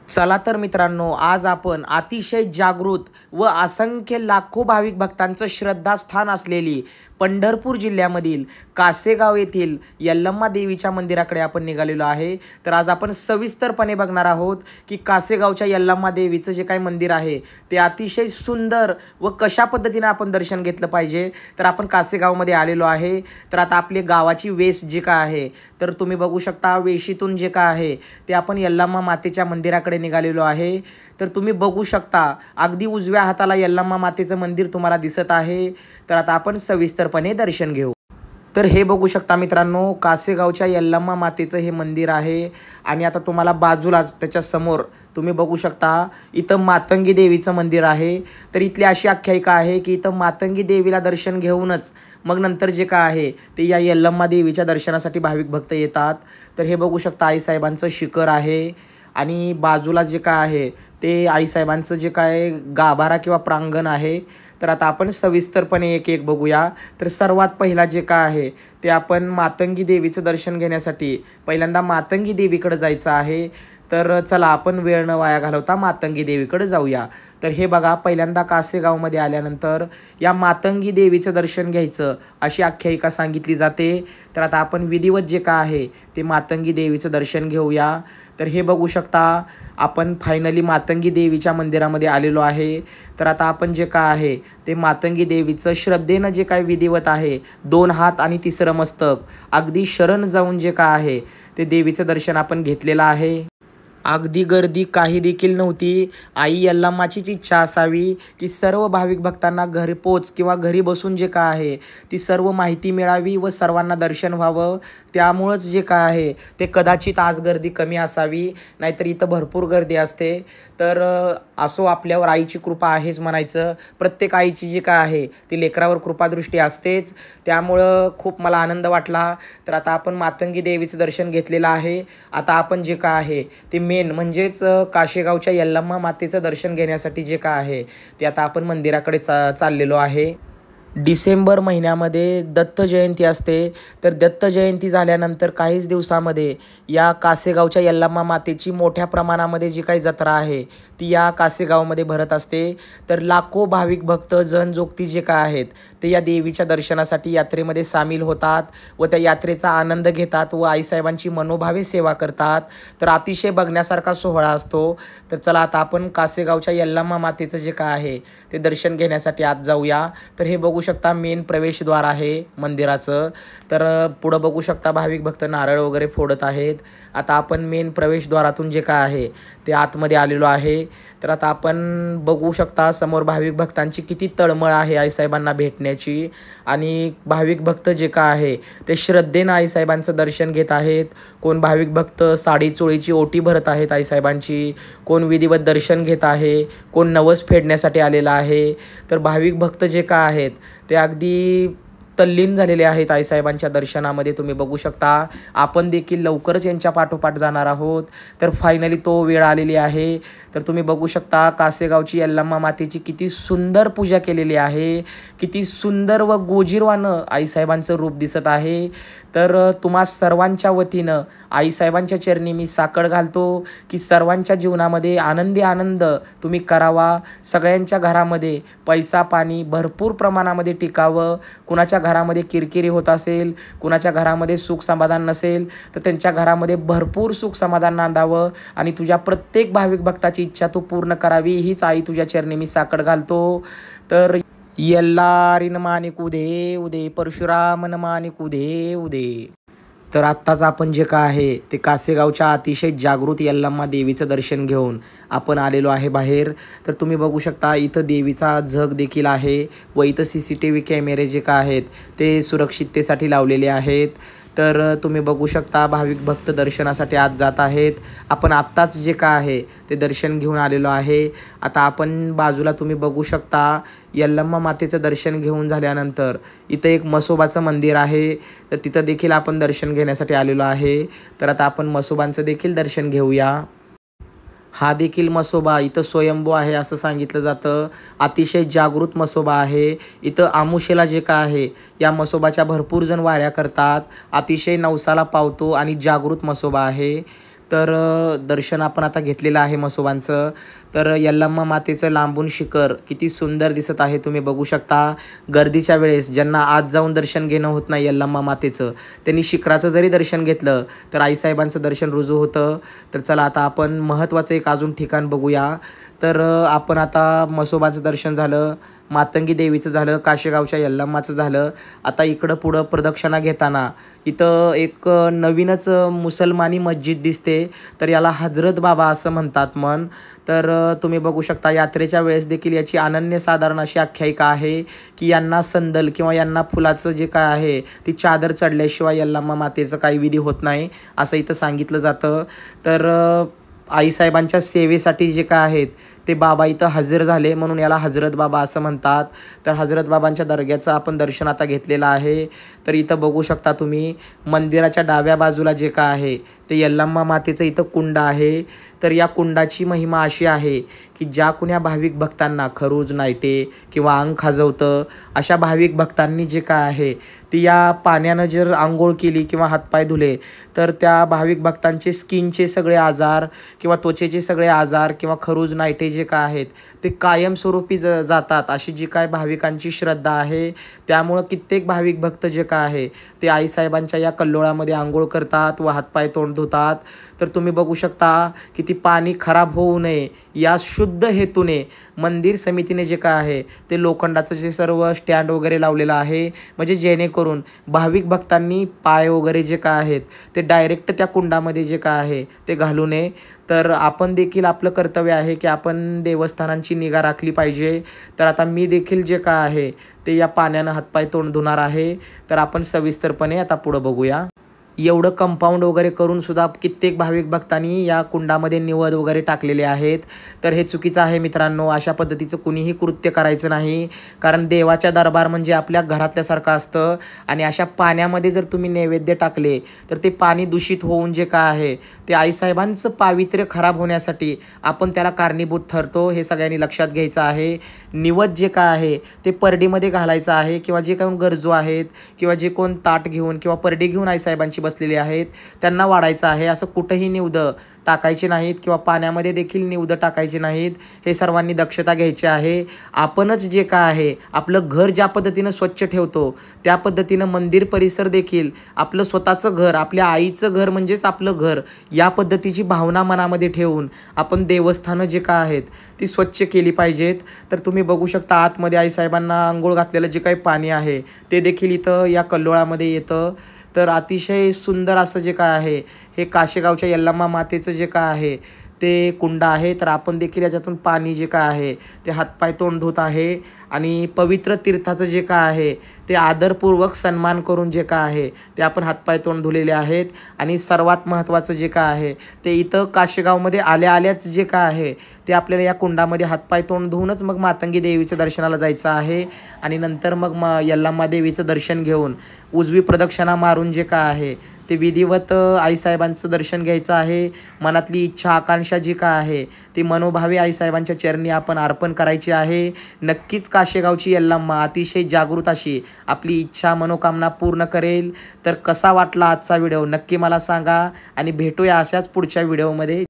चला तर मित्रांनो, आज आपण अतिशय जागृत व असंख्य लाखो भाविक भक्तांचं श्रद्धास्थान असलेली पंढरपूर जिल्ह्यामधील कासेगाव येथील यल्लम्मा देवीच्या मंदिराकडे आपण निघालेलो आहे। तर आज आपण सविस्तरपणे बघणार आहोत की कासेगावच्या यल्लम्मा देवीचं जे काही मंदिर आहे ते अतिशय सुंदर व कशा पद्धतीने आपण दर्शन घेतलं पाहिजे। तर आपण कासेगावमध्ये आलेलो आहे। तर आता आपली गावाची वेस जी काय आहे तर तुम्ही बघू शकता, वेशीतून जे काय आहे ते आपण यल्लम्मा मातेच्या मंदिराकडे निघालेलो आहे। तर तुम्ही बघू शकता, अगदी उजव्या हाताला यल्लम्मा मातेचं मंदिर तुम्हाला दिसत आहे। तर आता आपण सविस्तरपणे दर्शन घेऊ। तर हे बघू शकता मित्रांनो, कासेगावच्या यल्लम्मा मातेचं हे मंदिर आहे। आणि आता तुम्हाला बाजूलाच त्याच्या समोर तुम्ही बघू शकता, इथं मातंगी देवीचं मंदिर आहे। तर इथली अशी आख्यायिका आहे की इथं मातंगी देवीला दर्शन घेऊनच मग नंतर जे काय आहे ते या यल्लम्मा देवीच्या दर्शनासाठी भाविक भक्त येतात। तर हे बघू शकता, आईसाहेबांचं शिखर आहे आणि बाजूला जे काय आहे ते आईसाहेबांचं जे काय गाभारा किंवा प्रांगण आहे। तर आता आपण सविस्तरपणे एक एक बघूया। तर सर्वात पहिला जे काय आहे ते आपण मातंगी देवीचं दर्शन घेण्यासाठी पहिल्यांदा मातंगी देवीकडे जायचं आहे। तर चला आपण वेळ न वाया घालवता मातंगी देवीकडे जाऊया। तर हे बघा, पहिल्यांदा कासेगावमध्ये आल्यानंतर या मातंगी देवीचं दर्शन घ्यायचं अशी आख्यायिका सांगितली जाते। तर आता आपण विधिवत जे काय आहे ते मातंगी देवीचं दर्शन घेऊया। तर हे बघू शकता, आपण फायनली मातंगी देवीच्या मंदिरामध्ये आलेलो आहे। तर आता आपण जे काय आहे ते मातंगी देवीचं श्रद्धेनं जे काय विधिवत आहे, 2 हात आणि 3रं मस्तक अगदी शरण जाऊन जे काय आहे ते देवीचं दर्शन आपण घेतलेलं आहे। अगदी गर्दी काही देखील नव्हती। आई यल्लम्माचीच इच्छा असावी की सर्व भाविक भक्तांना घरपोच किंवा घरी बसून जे काय आहे ती सर्व माहिती मिळावी व सर्वांना दर्शन व्हावं। त्यामुळंच जे काय आहे ते कदाचित आज गर्दी कमी असावी, नाहीतर इथं भरपूर गर्दी असते। तर असो, आपल्यावर आईची कृपा आहेच म्हणायचं। प्रत्येक आईची जी काय आहे ती लेकरावर कृपादृष्टी असतेच। त्यामुळं खूप मला आनंद वाटला। तर आता आपण मातंगी देवीचं दर्शन घेतलेलं आहे। आता आपण जे काय आहे ते मेन म्हणजेच कासेगावच्या यल्लम्मा मातेचं दर्शन घेण्यासाठी जे काय आहे ते आता आपण मंदिराकडे चाललेलो आहे। डिसेंबर महिन्यामध्ये दत्त जयंती असते। तर दत्त जयंती झाल्यानंतर काहीच दिवसामध्ये या कासेगावच्या यल्लम्मा मातेची मोठ्या प्रमाणामध्ये जी काही जत्रा आहे ती या कासेगावमध्ये भरत असते। तर लाखो भाविक भक्त जनजोगती जे काय आहेत ते या देवीच्या दर्शनासाठी यात्रेमध्ये सामील होतात व त्या यात्रेचा आनंद घेतात व आईसाहेबांची मनोभावे सेवा करतात। तर अतिशय बघण्यासारखा सोहळा असतो। तर चला आता आपण कासेगावच्या यल्लम्मा मातेचं जे काय आहे ते दर्शन घेण्यासाठी आत जाऊया। तर हे बघू शकता, मेन प्रवेशद्वार आहे मंदिराचं। तर पुढं बघू शकता भाविक भक्त नारळ वगैरे फोडत आहेत। आता आपण मेन प्रवेशद्वारातून जे काय आहे ते आतमध्ये आलेलो आहे। तर आता आपण बघू शकता समोर भाविक भक्तांची किती तळमळ आहे आईसाहेबांना भेटण्याची। आणि भाविक भक्त जे काय आहे ते श्रद्धेनं आईसाहेबांचं दर्शन घेत आहेत। कोण भाविक भक्त साडी चोळीची ओटी भरत आहेत आईसाहेबांची, कोण विधिवत दर्शन घेत आहे, कोण नवस फेडण्यासाठी आलेला आहे। तर भाविक भक्त जे काय आहेत ते अगदी तल्लीन झालेले आहेत आईसाहेबांच्या दर्शनामध्ये। तुम्ही बघू शकता, आपण देखील लवकरच यांच्या पाठोपाठ जाणार आहोत। तर फायनली तो वेळ आलेली आहे। तर तुम्ही बघू शकता, कासेगावची यल्लम्मा मातेची किती सुंदर पूजा केलेली आहे, किती सुंदर व गोजीरवानं आईसाहेबांचं रूप दिसत आहे। तर तुम्हा सर्वांच्या वतीनं आईसाहेबांच्या चरणी मी साकड घालतो की सर्वांच्या जीवनामध्ये आनंदी आनंद तुम्ही करावा। सगळ्यांच्या घरामध्ये पैसा पाणी भरपूर प्रमाणामध्ये टिकावं। कुणाच्या घरामध्ये किरकिरी होत असेल, कुणाच्या घरामध्ये सुख समाधान नसेल, तर त्यांच्या घरामध्ये भरपूर सुख समाधान नांदावं आणि तुझ्या प्रत्येक भाविक भक्ताची इच्छा तू पूर्ण करावी, हीच आई तुझ्या चरणी मी साकड घालतो। तर यल्लारिन माणिक उदे उदे, परशुरामन माणिक उदे उदे। तर आत्ताच आपण जे काय आहे ते कासेगावच्या अतिशय जागृत यल्लम्मा देवीचं दर्शन घेऊन आपण आलेलो आहे बाहेर। तर तुम्ही बघू शकता, इथं देवीचा झग देखील आहे व इथं CCTV कॅमेरे जे काय आहेत ते सुरक्षिततेसाठी लावलेले आहेत। तर तुम्ही बघू शकता, भाविक भक्त दर्शनासाठी आत जात आहेत। आपण आत्ताच जे काय आहे ते दर्शन घेऊन आलेलो आहे। आता आपण बाजूला तुम्ही बघू शकता, यल्लम्मा मातेचं दर्शन घेऊन झाल्यानंतर इथं एक म्हसोबाचं मंदिर आहे। तर तिथं देखील आपण दर्शन घेण्यासाठी आलेलो आहे। तर आता आपण म्हसोबांचं देखील दर्शन घेऊया। हा देखील म्हसोबा इथं स्वयंभू आहे असं सांगितलं जातं। अतिशय जागृत म्हसोबा आहे। इथं आमुशेला जे काय आहे या म्हसोबाच्या भरपूर जण वाऱ्या करतात। अतिशय नवसाला पावतो आणि जागृत म्हसोबा आहे। तर दर्शन आपण आता घेतलेलं आहे म्हसोबांचं. तर यल्लम्मा मातेचं लांबून शिखर किती सुंदर दिसत आहे, तुम्ही बघू शकता. गर्दीच्या वेळेस ज्यांना आत जाऊन दर्शन घेणं होत नाही यल्लम्मा मातेचं, त्यांनी शिखराचं जरी दर्शन घेतलं तर आईसाहेबांचं दर्शन रुजू होतं. तर चला आता आपण महत्त्वाचं एक अजून ठिकाण बघूया. तर आपण आता म्हसोबाचं दर्शन झालं, मातंगी देवीचं झालं, काशेगावच्या यल्लम्माचं झालं. आता इकडं पुढं प्रदक्षिणा घेताना इथं एक नवीनच मुसलमानी मस्जिद दिसते. तर याला हजरत बाबा असं म्हणतात तर तुम्ही बघू शकता यात्रेच्या वेळेस देखील याची अनन्यसाधारण अशी आख्यायिका आहे की यांना संदल किंवा यांना फुलाचं जे काय आहे ती चादर चढल्याशिवाय यल्लम्मा मातेचं काही विधी होत नाही असं इथं सांगितलं जातं. तर आईसाहेबांच्या सेवेसाठी जे काय आहेत ते बाबा इथं हजर झाले म्हणून याला हजरत बाबा असं म्हणतात. तर हजरत बाबांच्या दर्ग्याचं आपण दर्शन आता घेतलेलं आहे. तर इथं बघू शकता तुम्ही मंदिराच्या डाव्या बाजूला जे काय आहे ते यल्लम्मा मातेचं इथं कुंड आहे. तर या कुंडाची महिमा अशी आहे की ज्या कुण्या भाविक भक्तांना खरूज नायटे किंवा अंग खाजवतं अशा भाविक भक्तांनी जे काय आहे ती या पाण्यानं जर आंघोळ केली किंवा हातपाय धुले तर त्या भाविक भक्तांचे स्किनचे सगळे आजार किंवा त्वचेचे सगळे आजार किंवा खरूज नायटे जे काय आहेत ते कायमस्वरूपी जातात अशी जी काय भाविकांची श्रद्धा आहे. त्यामुळं कित्येक भाविक भक्त जे काय आहे ते आईसाहेबांच्या या कल्लोळामध्ये आंघोळ करतात व हातपाय तोंड धुतात. तर तुम्ही बघू शकता की ती पाणी खराब होऊ नये या शुद्ध हेतूने मंदिर समितीने जे काय आहे ते लोखंडाचं जे सर्व स्टँड वगैरे लावलेलं आहे म्हणजे जेणेकरून भाविक भक्तांनी पाय वगैरे जे काय आहेत ते डायरेक्ट त्या कुंडामध्ये जे काय आहे ते घालू नये. तर आपण देखील आपलं कर्तव्य आहे की आपण देवस्थानांची निगा राखली पाहिजे. तर आता मी देखील जे काय आहे ते या पाण्यानं हातपाय तोंड धुणार आहे. तर आपण सविस्तरपणे आता पुढं बघूया. एवढं कंपाऊंड वगैरे करून सुद्धा कित्येक भाविक भक्तांनी या कुंडामध्ये निवद वगैरे टाकलेले आहेत. तर हे चुकीचं आहे मित्रांनो. अशा पद्धतीचं कुणीही कृत्य करायचं नाही, कारण देवाच्या दरबार म्हणजे आपल्या घरातल्यासारखं असतं आणि अशा पाण्यामध्ये जर तुम्ही नैवेद्य टाकले तर ते पाणी दूषित होऊन जे काय आहे ते आईसाहेबांचं पावित्र्य खराब होण्यासाठी आपण त्याला कारणीभूत ठरतो. हे सगळ्यांनी लक्षात घ्यायचं आहे. निवद जे काय आहे ते परडीमध्ये घालायचं आहे किंवा जे काही गरजू आहेत किंवा जे कोण ताट घेऊन किंवा परडी घेऊन आईसाहेबांची बसलेले आहेत त्यांना वाढायचं आहे. असं कुठंही निवद टाकायचे नाहीत किंवा पाण्यामध्ये देखील निवद टाकायचे नाहीत. हे सर्वांनी दक्षता घ्यायची आहे. आपणच जे काय आहे आपलं घर ज्या पद्धतीनं स्वच्छ ठेवतो त्या पद्धतीनं मंदिर परिसर देखील आपलं स्वतःचं घर, आपल्या आईचं घर म्हणजेच आपलं घर या पद्धतीची भावना मनामध्ये ठेवून आपण देवस्थानं जे काय आहेत ती स्वच्छ केली पाहिजेत. तर तुम्ही बघू शकता आतमध्ये आईसाहेबांना अंघोळ घातलेलं जे काही पाणी आहे ते देखील इथं या कल्लोळामध्ये येतं. तर अतिशय सुंदर असं जे काय आहे हे काशेगावच्या यल्लम्मा मातेचं जे काय आहे ते कुंड आहे. तर आपण देखील याच्यातून पाणी जे काय आहे ते हातपाय तोंड धुत आहे आणि पवित्र तीर्थाचं जे काय आहे ते आदरपूर्वक सन्मान करून जे काय आहे ते आपण हातपाय तोंड धुलेले आहेत. आणि सर्वात महत्त्वाचं जे काय आहे ते इथं काशेगावमध्ये आल्याच जे काय आहे ते आपल्याला या कुंडामध्ये हातपाय तोंड धुवूनच मग मातंगी देवीच्या दर्शनाला जायचं आहे. आणि नंतर मग यल्लम्मा देवीचं दर्शन घेऊन उजवी प्रदक्षिणा मारून जे काय आहे ते विधिवत आईसाहेबांचं दर्शन घ्यायचं आहे. मनातली इच्छा आकांक्षा जी काय आहे ती मनोभावे आईसाहेबांच्या चरणी आपण अर्पण करायची आहे. नक्कीच काशेगावची यल्लम्मा अतिशय जागृत अशी आपली इच्छा मनोकामना पूर्ण करेल. तर कसा वाटला आजचा व्हिडिओ नक्की मला सांगा आणि भेटूया अशाच पुढच्या व्हिडिओमध्ये.